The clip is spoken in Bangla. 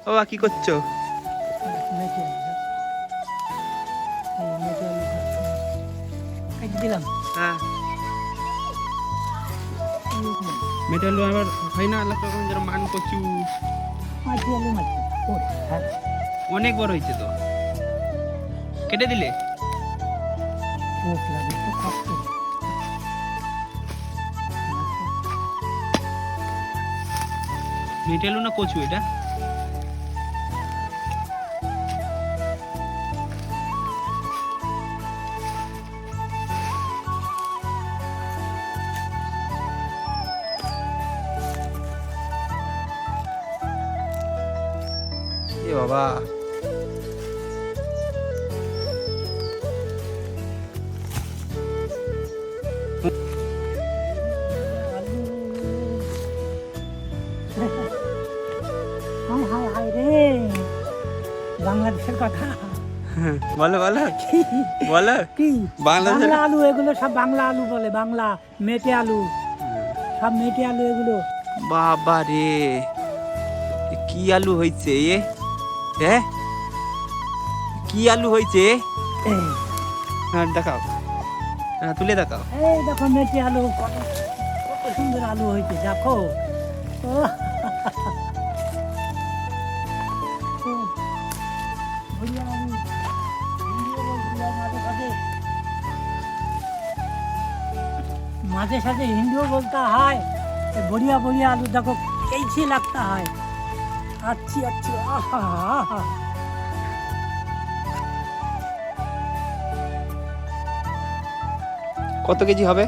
বাবা কি করছো? মেটে এই মেটে আলু কেটে দিলাম। হ্যাঁ, মেটালু আবার হয় না আলাদা রকম যেন মান কচু মাটি আলু মাটি ওরে হ্যাঁ অনেক বড় হয়েছে তো, কেটে দিলে? চোখ লাগে তো কাটতে মেটালু না কচু এটা? এ বাবা, হায় হায় হায় রে বাংলাদেশের কথা বলো বলো বলো। কি বাংলাদেশের বাংলা আলু এগুলো সব বাংলা আলু বলে, বাংলা মেটে আলু, সব মেটে আলু এগুলো। বাবা রে, এ কি আলু হয়েছে এ? হ্যাঁ, কি আলু হয়েছে? এই হ্যাঁ দেখাও, হ্যাঁ তুলে দেখাও। এই দেখো মেটে আলু, কত কত সুন্দর আলু হয়েছে দেখো। ও बढ़िया आलू हिंदियों बोलती है माঝে সাথে हिंदियों बोलता है। ये बढ़िया बढ़िया आलू देखो कैसे लगता है, अच्छी अच्छी आहा आहा। কত কেজি হবে?